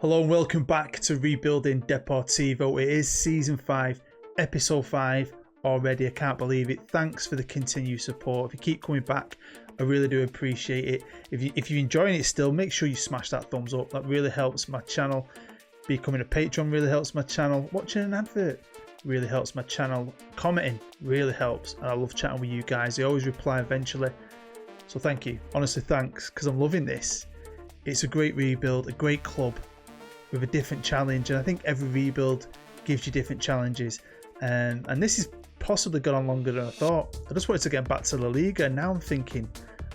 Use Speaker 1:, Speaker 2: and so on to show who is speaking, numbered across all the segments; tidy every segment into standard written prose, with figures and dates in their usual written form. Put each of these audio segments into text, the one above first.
Speaker 1: Hello and welcome back to Rebuilding Deportivo. It is Season 5, Episode 5 already. I can't believe it. Thanks for the continued support. If you keep coming back, I really do appreciate it. If you're enjoying it still, make sure you smash that thumbs up. That really helps my channel. Becoming a patron really helps my channel. Watching an advert really helps my channel. Commenting really helps. And I love chatting with you guys. I always reply eventually. So thank you. Honestly, thanks, because I'm loving this. It's a great rebuild, a great club with a different challenge, and I think every rebuild gives you different challenges, and this has possibly gone on longer than I thought. I just wanted to get back to La Liga, and now I'm thinking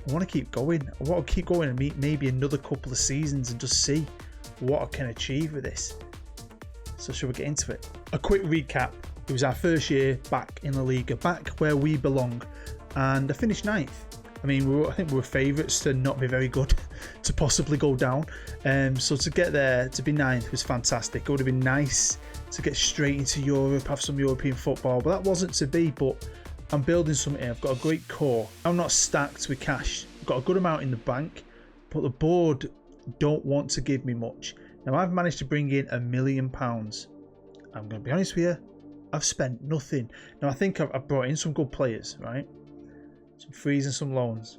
Speaker 1: I want to keep going. I want to keep going and meet maybe another couple of seasons and just see what I can achieve with this. So should we get into it? A quick recap. It was our first year back in La Liga, back where we belong, and I finished 9th. I mean, I think we were favourites to not be very good, to possibly go down. So to get there, to be 9th was fantastic. It would have been nice to get straight into Europe, have some European football, but that wasn't to be. But I'm building something here. I've got a great core. I'm not stacked with cash. I've got a good amount in the bank, but the board don't want to give me much. Now, I've managed to bring in £1 million. I'm going to be honest with you, I've spent nothing. Now, I think I've brought in some good players, right? Some frees and some loans,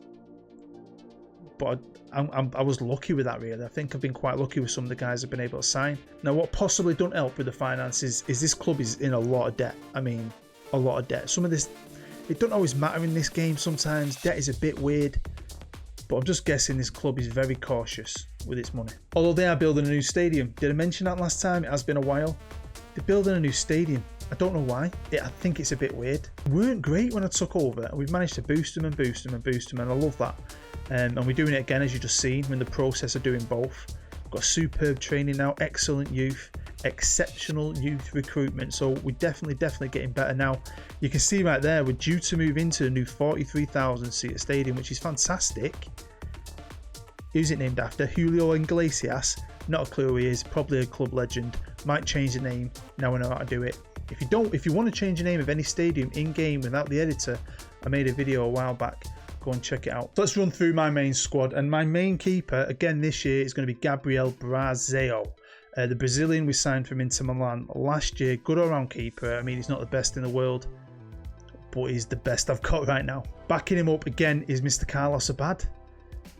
Speaker 1: but I was lucky with that, really. I think I've been quite lucky with some of the guys I've been able to sign. Now, what possibly don't help with the finances is this club is in a lot of debt. I mean, a lot of debt. Some of this, it don't always matter in this game. Sometimes debt is a bit weird, but I'm just guessing this club is very cautious with its money. Although they are building a new stadium. Did I mention that last time? It has been a while. They're building a new stadium. I don't know why. I think it's a bit weird. We weren't great when I took over, and we've managed to boost them and boost them and boost them, and I love that. And we're doing it again, as you just seen. We're in the process of doing both. We've got superb training now, excellent youth, exceptional youth recruitment. So we're definitely getting better now. You can see right there, we're due to move into the new 43,000 seater stadium, which is fantastic. Who's it named after? Julio Iglesias. Not a clue who he is. Probably a club legend. Might change the name. Now I know how to do it. If you want to change the name of any stadium in game without the editor, I made a video a while back. Go and check it out. So let's run through my main squad, and my main keeper again this year is going to be Gabriel Brazeo, the Brazilian we signed from Inter Milan last year. Good all-round keeper. I mean, he's not the best in the world, but he's the best I've got right now. Backing him up again is Mr. Carlos Abad.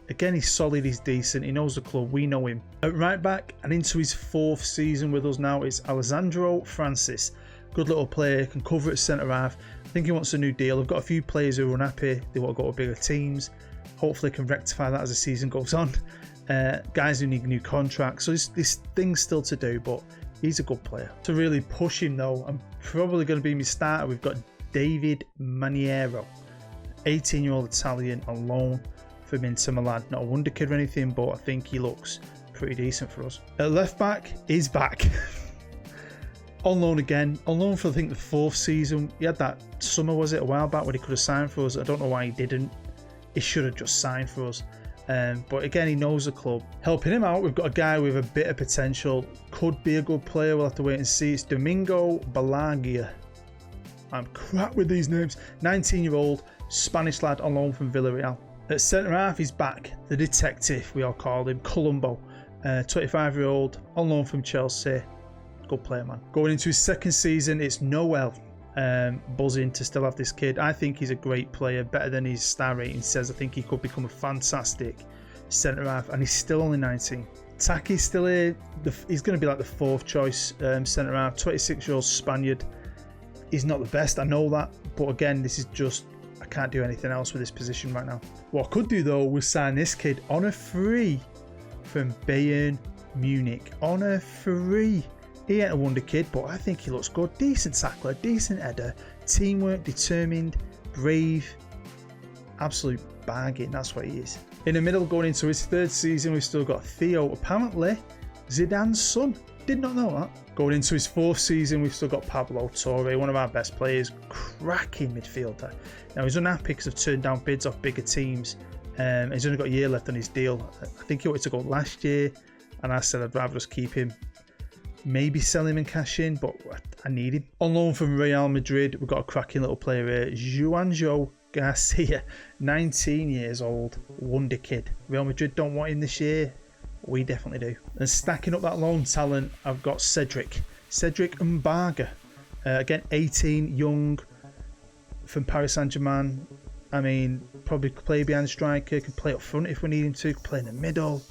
Speaker 1: Again, he's solid, he's decent, he knows the club, we know him. At right back and into his 4th season with us now is Alessandro Francis. Good little player, can cover at centre-half. I think he wants a new deal. I've got a few players who are unhappy. They want to go to bigger teams. Hopefully can rectify that as the season goes on. Guys who need new contracts. So this thing's still to do, but he's a good player. To really push him though, I'm probably going to be my starter. We've got David Maniero, 18-year-old Italian on loan from Inter Milan. Not a wonder kid or anything, but I think he looks pretty decent for us. At left back, he's back. On loan again. On loan for I think the 4th season. He had that summer, was it, a while back when he could have signed for us. I don't know why he didn't. He should have just signed for us. But again, he knows the club. Helping him out, we've got a guy with a bit of potential. Could be a good player. We'll have to wait and see. It's Domingo Balaguer. I'm crap with these names. 19-year-old Spanish lad on loan from Villarreal. At centre-half, he's back. The detective, we all called him. Colombo. 25-year-old on loan from Chelsea. Good player, man. Going into his 2nd season, it's Noel. Buzzing to still have this kid. I think he's a great player, better than his star rating says. I think he could become a fantastic centre-half, and he's still only 19. Taki's still here. He's going to be like the 4th choice centre-half. 26-year-old Spaniard. He's not the best, I know that, but again, this is just, I can't do anything else with this position right now. What I could do though was sign this kid on a free from Bayern Munich. On a free. He ain't a wonder kid, but I think he looks good. Decent tackler, decent header, teamwork, determined, brave, absolute bargain. That's what he is. In the middle, going into his 3rd season, we've still got Theo, apparently Zidane's son. Did not know that. Going into his 4th season, we've still got Pablo Torre, one of our best players, cracking midfielder. Now, he's unhappy because I've turned down bids off bigger teams. He's only got a year left on his deal. I think he wanted to go last year, and I said I'd rather just keep him. Maybe sell him and cash in, but I need him. On loan from Real Madrid, we've got a cracking little player here, Juanjo Garcia, 19 years old, wonder kid. Real Madrid don't want him this year. We definitely do. And stacking up that loan talent, I've got Cedric Mbaga. Again, 18, young, from Paris Saint-Germain. I mean, probably play behind the striker, can play up front if we need him to, can play in the middle.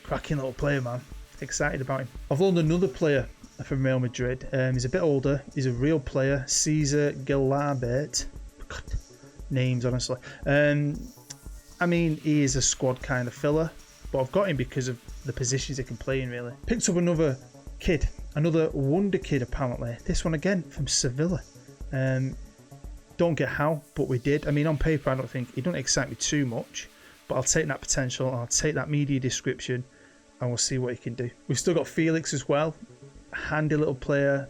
Speaker 1: Cracking little player, man. Excited about him. I've loaned another player from Real Madrid. He's a bit older. He's a real player. Cesar Gelabert. God, names, honestly. I mean, he is a squad kind of filler, but I've got him because of the positions he can play in, really. Picked up another kid, another wonder kid, apparently. This one again from Sevilla. Don't get how, but we did. I mean, on paper, I don't think he don't excite me too much, but I'll take that potential. I'll take that media description, and we'll see what he can do. We've still got Felix as well. Handy little player,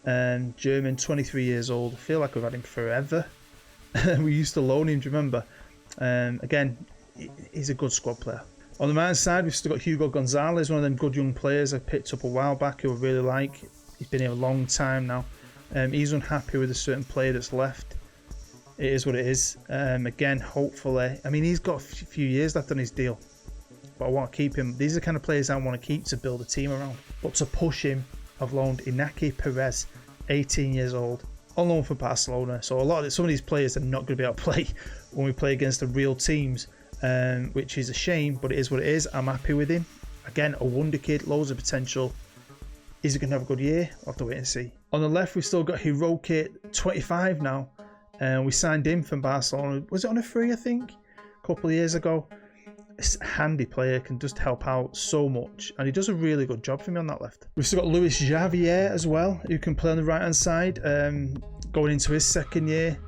Speaker 1: German, 23 years old. I feel like we've had him forever. We used to loan him, do you remember? Again, he's a good squad player. On the man's side, we've still got Hugo Gonzalez, one of them good young players I picked up a while back who I really like. He's been here a long time now. He's unhappy with a certain player that's left. It is what it is. Again, hopefully, I mean, he's got a few years left on his deal, but I want to keep him. These are the kind of players I want to keep to build a team around. But to push him, I've loaned Inaki Perez, 18 years old, on loan for Barcelona. So some of these players are not going to be able to play when we play against the real teams, which is a shame, but it is what it is. I'm happy with him. Again, a wonder kid, loads of potential. Is he going to have a good year? I'll have to wait and see. On the left, we've still got Hiroki, 25 now. We signed him from Barcelona. Was it on a free, I think? A couple of years ago. It's a handy player, can just help out so much, and he does a really good job for me on that left. We've still got Luis Javier as well, who can play on the right hand side, going into his second year.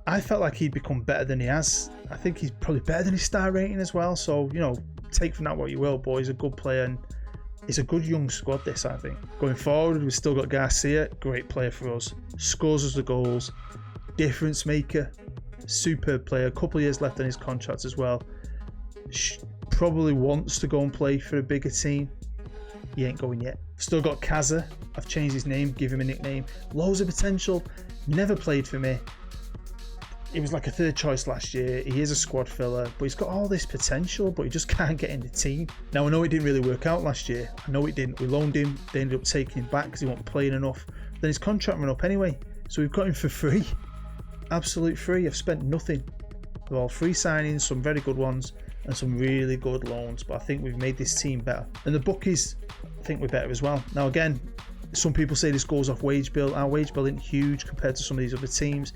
Speaker 1: I felt like he'd become better than he has. I think he's probably better than his star rating as well, so you know, take from that what you will, but he's a good player and it's a good young squad, this, I think. Going forward, we've still got Garcia, great player for us, scores us the goals, difference maker, superb player, a couple of years left on his contract as well. Probably wants to go and play for a bigger team. He ain't going yet. Still got Kaza. I've changed his name, give him a nickname. Loads of potential. Never played for me. He was like a third choice last year. He is a squad filler, but he's got all this potential, but he just can't get in the team. Now, I know it didn't really work out last year. I know it didn't. We loaned him. They ended up taking him back because he wasn't playing enough. Then his contract ran up anyway. So we've got him for free. Absolute free. I've spent nothing. They're all free signings, some very good ones, and some really good loans, but I think we've made this team better. And the bookies, I think we're better as well. Now again, some people say this goes off wage bill. Our wage bill isn't huge compared to some of these other teams.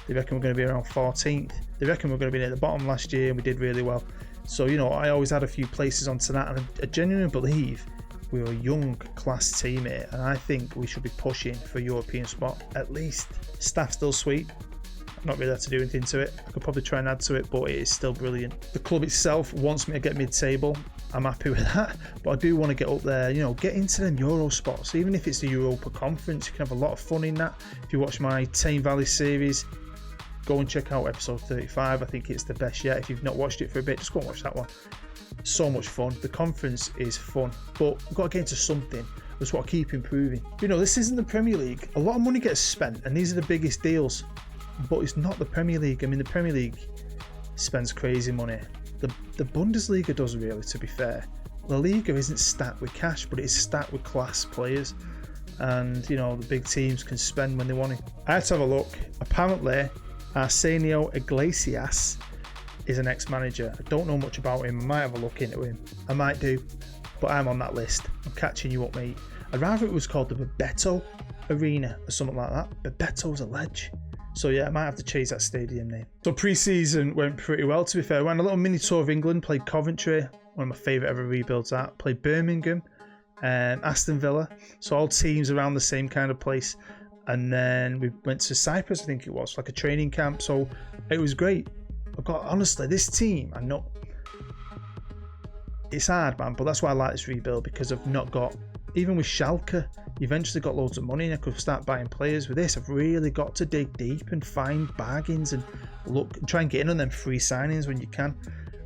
Speaker 1: They reckon we're going to be around 14th. They reckon we're going to be near the bottom last year, and we did really well. So, you know, I always had a few places onto that, and I genuinely believe we're a young class team here, and I think we should be pushing for a European spot at least. Staff still sweet. Not really had to do anything to it. I could probably try and add to it, but it is still brilliant. The club itself wants me to get mid-table. I'm happy with that, but I do want to get up there, you know, get into them Euro spots. Even if it's the Europa Conference, you can have a lot of fun in that. If you watch my Tame Valley series, go and check out episode 35. I think it's the best yet. If you've not watched it for a bit, just go and watch that one. So much fun. The conference is fun, but we've got to get into something. That's what I keep improving. You know, this isn't the Premier League. A lot of money gets spent, and these are the biggest deals. But it's not the Premier League. I mean, the Premier League spends crazy money. The Bundesliga does, really, to be fair. La Liga isn't stacked with cash, but it's stacked with class players. And, you know, the big teams can spend when they want to. I had to have a look. Apparently, Arsenio Iglesias is an ex-manager. I don't know much about him. I might have a look into him. I might do. But I'm on that list. I'm catching you up, mate. I'd rather it was called the Bebeto Arena or something like that. Bebeto's a ledge. So yeah, I might have to change that stadium name. So pre-season went pretty well, to be fair. I went a little mini tour of England, played Coventry, one of my favourite ever rebuilds at, played Birmingham, Aston Villa. So all teams around the same kind of place. And then we went to Cyprus, I think it was, like a training camp. So it was great. I've got, honestly, this team, I know it's hard, man, but that's why I like this rebuild, because I've not got, even with Schalke, you eventually got loads of money and I could start buying players. With this, I've really got to dig deep and find bargains and look and try and get in on them free signings when you can.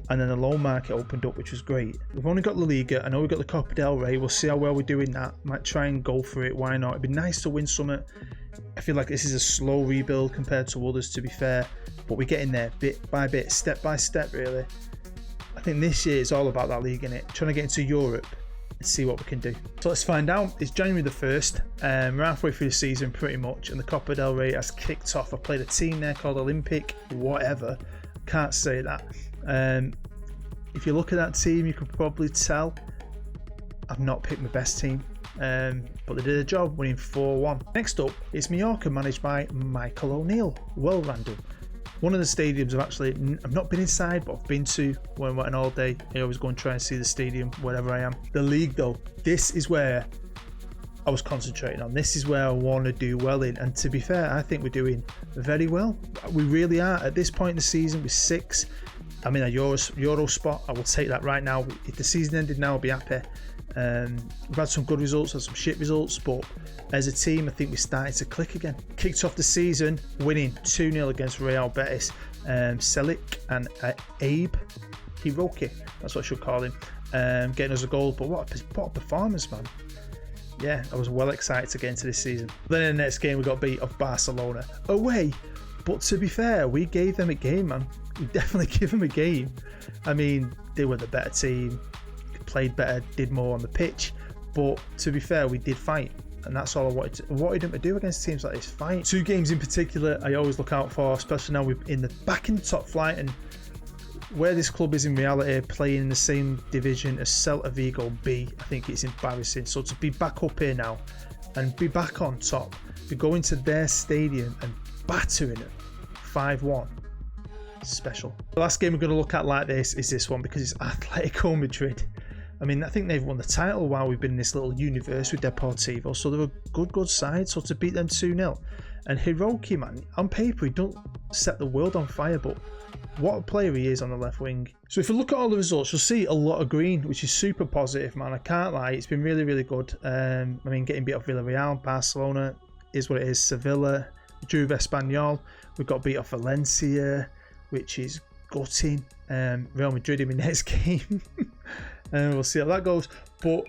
Speaker 1: And then the loan market opened up, which was great. We've only got La Liga. I know we've got the Copa del Rey. We'll see how well we do in that. Might try and go for it. Why not? It'd be nice to win something. I feel like this is a slow rebuild compared to others, to be fair. But we're getting there bit by bit, step by step, really. I think this year is all about that league, innit? Trying to get into Europe and see what we can do. So let's find out. It's January the 1st. We're halfway through the season pretty much, and the Copa del Rey has kicked off. I played a team there called Olympic whatever. Can't say that. If you look at that team, you can probably tell I've not picked my best team. But they did a job, winning 4-1. Next up is Mallorca, managed by Michael O'Neill. Well random. One of the stadiums I've not been inside, but I've been to when I went all day. I always go and try and see the stadium wherever I am. The league though, this is where I was concentrating on. This is where I want to do well in. And to be fair, I think we're doing very well. We really are. At this point in the season, we're 6. I'm in a Euro spot. I will take that right now. If the season ended now, I'll be happy. We've had some good results and some shit results, but as a team I think we started to click again. Kicked off the season winning 2-0 against Real Betis. Selic and Abe Hiroki, that's what I should call him, getting us a goal. But what a performance, man. Yeah, I was well excited to get into this season. Then in the next game we got beat off Barcelona away, but to be fair, we gave them a game, man. We definitely give them a game. I mean, they were the better team, played better, did more on the pitch, but to be fair, we did fight, and that's all I wanted them to do against teams like this, fight. 2 games in particular I always look out for, especially now we're back in the top flight, and where this club is in reality, playing in the same division as Celta Vigo B. I think it's embarrassing. So to be back up here now and be back on top, to go into their stadium and battering it 5-1, special. The last game we're going to look at like this is this one, because it's Atletico Madrid. I mean, I think they've won the title while we've been in this little universe with Deportivo, so they're a good side. So to beat them 2-0, and Hiroki, man, on paper he don't set the world on fire, but what a player he is on the left wing. So if you look at all the results, you'll see a lot of green, which is super positive, man. I can't lie, it's been really, really good. I mean, getting beat off Villarreal, Barcelona is what it is, Sevilla, Juve Espanyol, we've got beat off Valencia, which is gutting. Real Madrid in my next game. And we'll see how that goes, but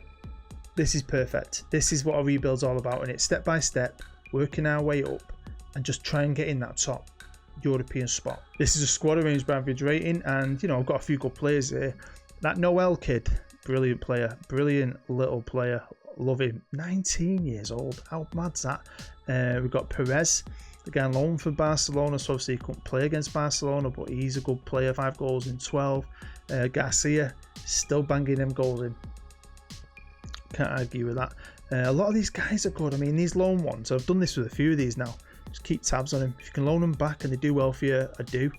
Speaker 1: this is perfect. This is what a rebuild's all about, and it's step by step, working our way up and just try and get in that top European spot. This is a squad arranged by average rating, and you know, I've got a few good players here. That Noel kid, brilliant player, brilliant little player, love him. 19 years old, how mad's that? We've got Perez, the guy on loan for Barcelona, so obviously he couldn't play against Barcelona, but he's a good player, 5 goals in 12. Garcia, still banging them goals in. Can't argue with that. A lot of these guys are good. I mean, these loan ones, I've done this with a few of these now. Just keep tabs on them. If you can loan them back and they do well for you, I do.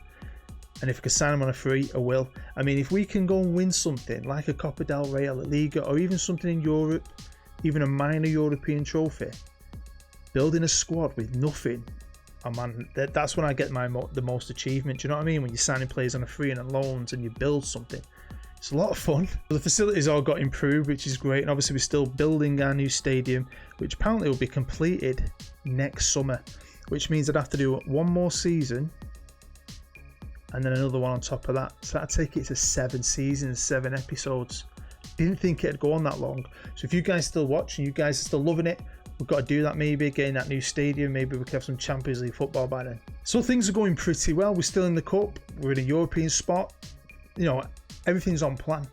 Speaker 1: And if I can sign them on a free, I will. I mean, if we can go and win something like a Copa del Rey, La Liga, or even something in Europe, even a minor European trophy, building a squad with nothing, oh man, that's when I get the most achievement. Do you know what I mean? When you're signing players on a free and on loans and you build something. It's a lot of fun. The facilities all got improved, which is great. And obviously we're still building our new stadium, which apparently will be completed next summer, which means I'd have to do 1 more season and then another one on top of that. So that'd take it to 7 seasons, 7 episodes. Didn't think it'd go on that long. So if you guys still watching, you guys are still loving it, we've got to do that, maybe getting that new stadium, maybe we can have some Champions League football by then. So things are going pretty well. We're still in the cup, we're in a European spot, you know, everything's on plan.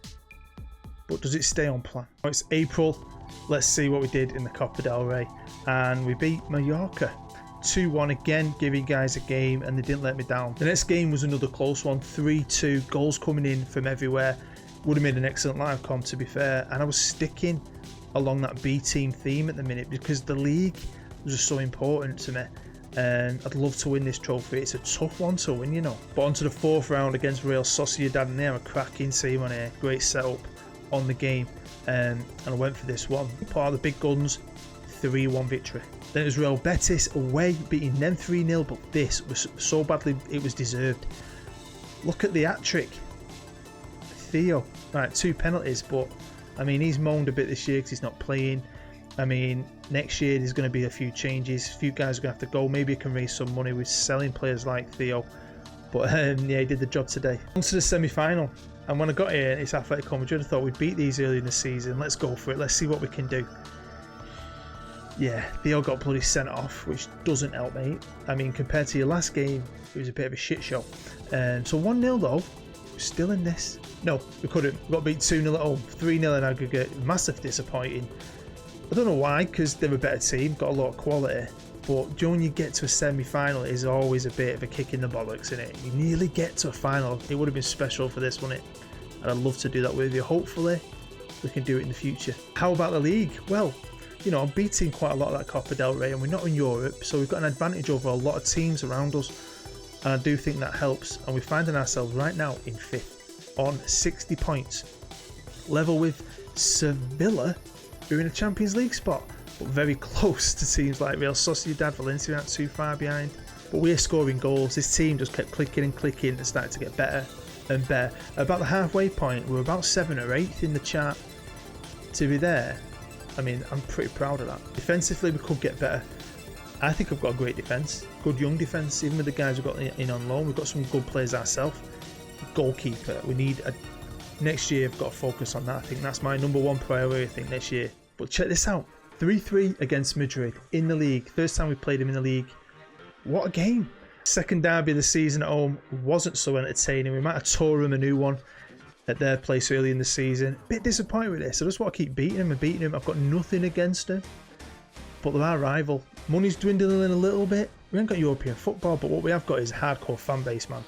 Speaker 1: But does it stay on plan? It's April, let's see what we did in the Copa del Rey, and we beat Mallorca 2-1 again, giving guys a game, and they didn't let me down. The next game was another close one, 3-2, goals coming in from everywhere. Would have made an excellent live comm, to be fair, and I was sticking along that B team theme at the minute because the league was just so important to me, and I'd love to win this trophy. It's a tough one to win, you know. But on to the 4th round against Real Sociedad, and they're a cracking team on here. Great setup on the game, and I went for this one. Part of the big guns, 3-1 victory. Then it was Real Betis away, beating them 3-0, but this was so badly it was deserved. Look at the hat-trick. Theo, right, 2 penalties, but I mean, he's moaned a bit this year because he's not playing. I mean, next year there's going to be a few changes. A few guys are going to have to go. Maybe he can raise some money with selling players like Theo. But yeah, he did the job today. On to the semi-final. And when I got here, it's Atletico Madrid. I thought we'd beat these early in the season. Let's go for it. Let's see what we can do. Yeah, Theo got bloody sent off, which doesn't help, mate. I mean, compared to your last game, it was a bit of a shit show. So 1-0 though. Still in this. No, we couldn't. We got beat 2-0 at home, 3-0 in aggregate. Massive disappointing. I don't know why, because they're a better team, got a lot of quality. But when you get to a semi-final, it is always a bit of a kick in the bollocks, isn't it? You nearly get to a final. It would have been special for this, wouldn't it? And I'd love to do that with you. Hopefully, we can do it in the future. How about the league? Well, you know, I'm beating quite a lot of that Copa del Rey, and we're not in Europe, so we've got an advantage over a lot of teams around us. And I do think that helps. And we're finding ourselves right now in 5th on 60 points. Level with Sevilla, who are in a Champions League spot, but very close to teams like Real Sociedad, Valencia aren't too far behind. But we're scoring goals. This team just kept clicking and clicking and started to get better and better. About the halfway point, we're about 7th or 8th in the chart. To be there, I mean, I'm pretty proud of that. Defensively, we could get better. I think I've got a great defence, good young defence. Even with the guys we've got in on loan, we've got some good players ourselves. Goalkeeper, we need a... Next year, I've got to focus on that. I think that's my #1 priority, I think, next year. But check this out. 3-3 against Madrid in the league. First time we played him in the league. What a game. Second derby of the season at home wasn't so entertaining. We might have tore them a new one at their place early in the season. Bit disappointed with this. I just want to keep beating them and beating them. I've got nothing against them. But they're our rival. Money's dwindling a little bit. We haven't got European football, but what we have got is a hardcore fan base, man.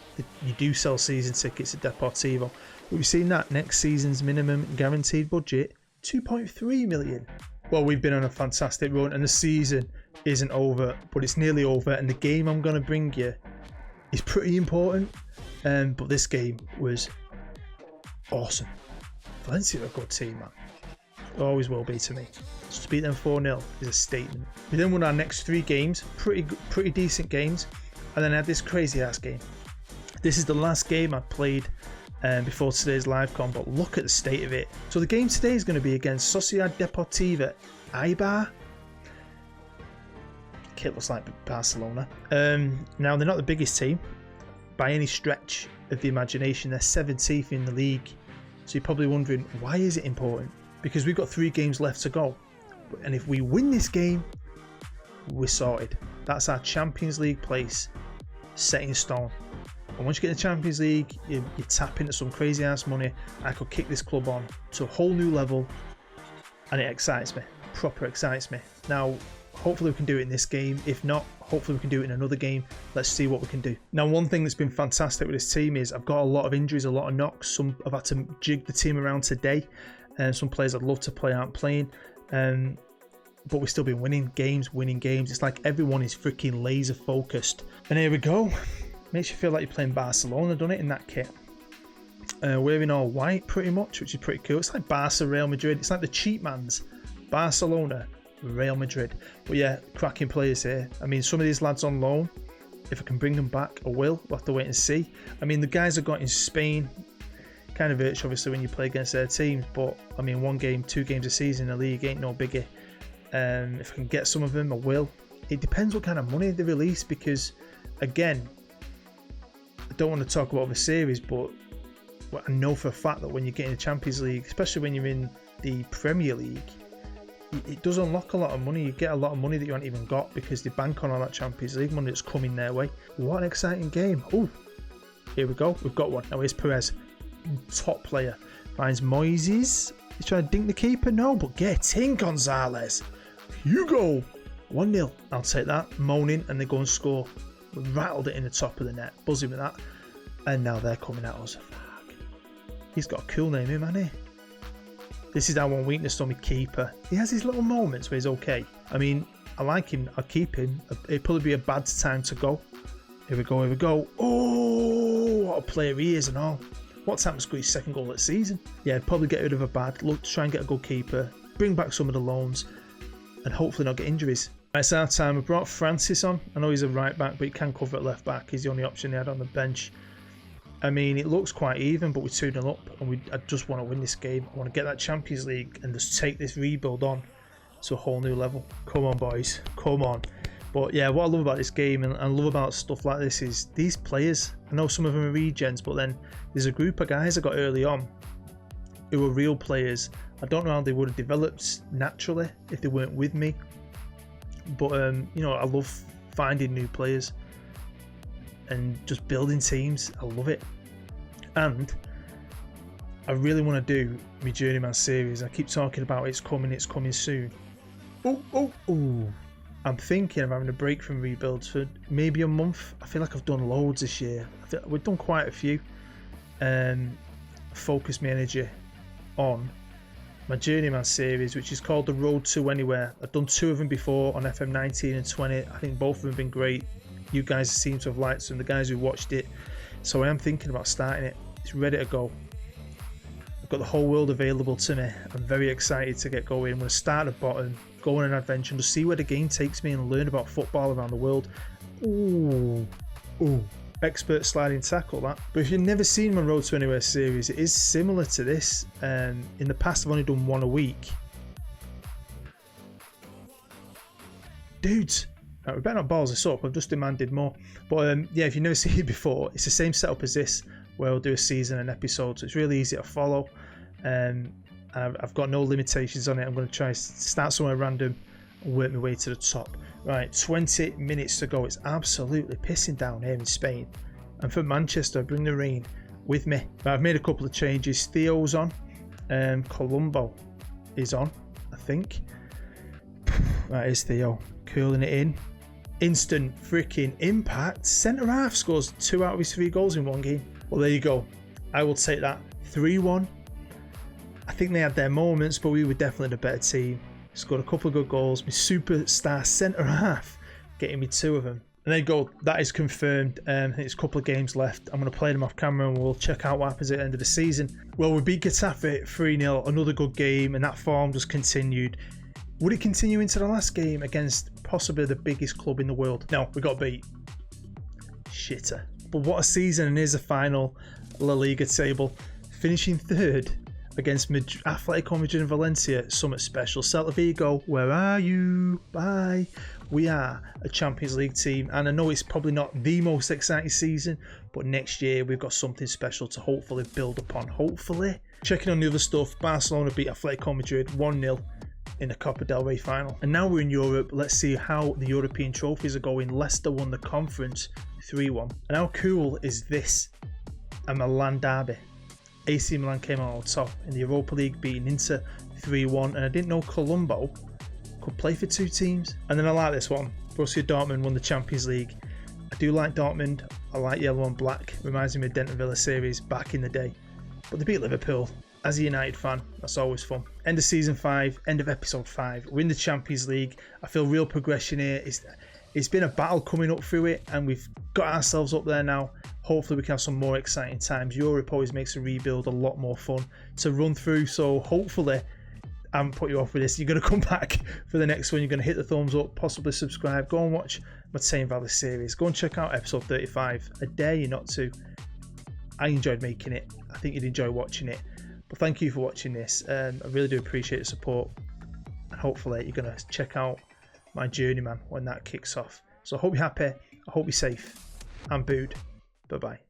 Speaker 1: You do sell season tickets at Deportivo. But we've seen that next season's minimum guaranteed budget, 2.3 million. Well, we've been on a fantastic run, and the season isn't over, but it's nearly over. And the game I'm going to bring you is pretty important. But this game was awesome. Valencia are a good team, man. Always will be to me. Just to beat them 4-0 is a statement. We then won our next 3 games, pretty decent games, and then I had this crazy ass game. This is the last game I played before today's live con, but look at the state of it. So the game today is going to be against Sociedad Deportiva Eibar. Kit looks like Barcelona. Now they're not the biggest team by any stretch of the imagination. They're 17th in the league. So you're probably wondering, why is it important? Because we've got 3 games left to go. And if we win this game, we're sorted. That's our Champions League place set in stone. And once you get in the Champions League, you tap into some crazy ass money. I could kick this club on to a whole new level. And it excites me. Proper excites me. Now, hopefully we can do it in this game. If not, hopefully we can do it in another game. Let's see what we can do. Now, one thing that's been fantastic with this team is I've got a lot of injuries, a lot of knocks. I've had to jig the team around today. And some players I'd love to play aren't playing. But we've still been winning games. It's like everyone is freaking laser focused. And here we go. Makes you feel like you're playing Barcelona, doesn't it, in that kit? We're in all white pretty much, which is pretty cool. It's like Barca, Real Madrid. It's like the cheap man's Barcelona, Real Madrid. But yeah, cracking players here. I mean, some of these lads on loan, if I can bring them back, I will. We'll have to wait and see. I mean, the guys I've got in Spain, kind of virtual obviously when you play against their teams, but I mean 1 game, 2 games a season in the league ain't no biggie. If I can get some of them, I will. It depends what kind of money they release, because again, I don't want to talk about the series, but I know for a fact that when you get in the Champions League, especially when you're in the Premier League, it does unlock a lot of money. You get a lot of money that you haven't even got because they bank on all that Champions League money that's coming their way. What an exciting game. Oh, here we go. We've got one. Now here's Perez. Top player. Finds Moises. He's trying to dink the keeper. No, but get in, Gonzalez. Hugo. 1-0. I'll take that. Moaning, and they go and score. We rattled it in the top of the net. Buzzing with that. And now they're coming at us. Fuck. He's got a cool name, him, hasn't he? This is our one weakness on my keeper. He has his little moments where he's okay. I mean, I like him. I'll keep him. It'd probably be a bad time to go. Here we go. Here we go. Oh, what a player he is and all. What's happened to squeeze 2nd goal of the season? Yeah, probably get rid of a bad. Look to try and get a good keeper. Bring back some of the loans. And hopefully not get injuries. Right, it's our time. I brought Francis on. I know he's a right back, but he can cover at left back. He's the only option he had on the bench. I mean, it looks quite even, but we're 2-0 up. And I just want to win this game. I want to get that Champions League and just take this rebuild on to a whole new level. Come on, boys. Come on. But yeah, what I love about this game and I love about stuff like this is these players. I know some of them are regens, but then there's a group of guys I got early on who are real players. I don't know how they would have developed naturally if they weren't with me. But, you know, I love finding new players and just building teams. I love it. And I really want to do my Journeyman series. I keep talking about it's coming soon. I'm thinking of having a break from rebuilds for maybe a month. I feel like I've done loads this year. We've done quite a few. Focus my energy on my Journeyman series, which is called The Road to Anywhere. I've done 2 of them before on FM19 and 20. I think both of them have been great. You guys seem to have liked them, the guys who watched it. So I am thinking about starting it. It's ready to go. I've got the whole world available to me. I'm very excited to get going. I'm going to start at the bottom, go on an adventure, and just see where the game takes me and learn about football around the world. Ooh. Expert sliding tackle, that. But if you've never seen my Road to Anywhere series, it is similar to this. In the past, I've only done 1 a week. Dudes, right, we better not balls this up. I've just demanded more. But yeah, if you've never seen it before, it's the same setup as this, where I'll do a season and episode. So it's really easy to follow. I've got no limitations on it. I'm going to try start somewhere random and work my way to the top. Right, 20 minutes to go. It's absolutely pissing down here in Spain. I'm from Manchester. Bring the rain with me. Right, I've made a couple of changes. Theo's on. Colombo is on, I think. Right, here's Theo. Curling it in. Instant freaking impact. Centre half scores 2 out of his 3 goals in 1 game. Well, there you go. I will take that. 3-1. I think they had their moments, but we were definitely the better team. Scored a couple of good goals. My superstar centre half getting me 2 of them. And there you go. That is confirmed. I think there's a couple of games left. I'm going to play them off camera and we'll check out what happens at the end of the season. Well, we beat Getafe 3-0. Another good game, and that form just continued. Would it continue into the last game against possibly the biggest club in the world? No, we got beat. Shitter. But what a season, and here's the final La Liga table. Finishing 3rd against Atletico Madrid and Valencia. Something special. Celta Vigo, where are you? Bye. We are a Champions League team, and I know it's probably not the most exciting season, but next year we've got something special to hopefully build upon. Hopefully. Checking on the other stuff, Barcelona beat Atletico Madrid 1-0 in the Copa del Rey final. And now we're in Europe. Let's see how the European trophies are going. Leicester won the conference 3-1. And how cool is this? A Milan derby. AC Milan came out on top in the Europa League, beating Inter 3-1. And I didn't know Colombo could play for 2 teams. And then I like this one. Borussia Dortmund won the Champions League. I do like Dortmund. I like yellow and black. Reminds me of Denton Villa series back in the day. But they beat Liverpool. As a United fan, that's always fun. End of season 5, end of episode 5. We're in the Champions League. I feel real progression here. It's been a battle coming up through it, and we've got ourselves up there now. Hopefully we can have some more exciting times. Europe always makes a rebuild a lot more fun to run through, so hopefully I haven't put you off with this. You're going to come back for the next one. You're going to hit the thumbs up, possibly subscribe. Go and watch my Tame Valley series. Go and check out episode 35. I dare you not to. I enjoyed making it. I think you'd enjoy watching it. But thank you for watching this. I really do appreciate the support. And hopefully you're going to check out my Journeyman when that kicks off. So I hope you're happy. I hope you're safe. I'm Bood. Bye-bye.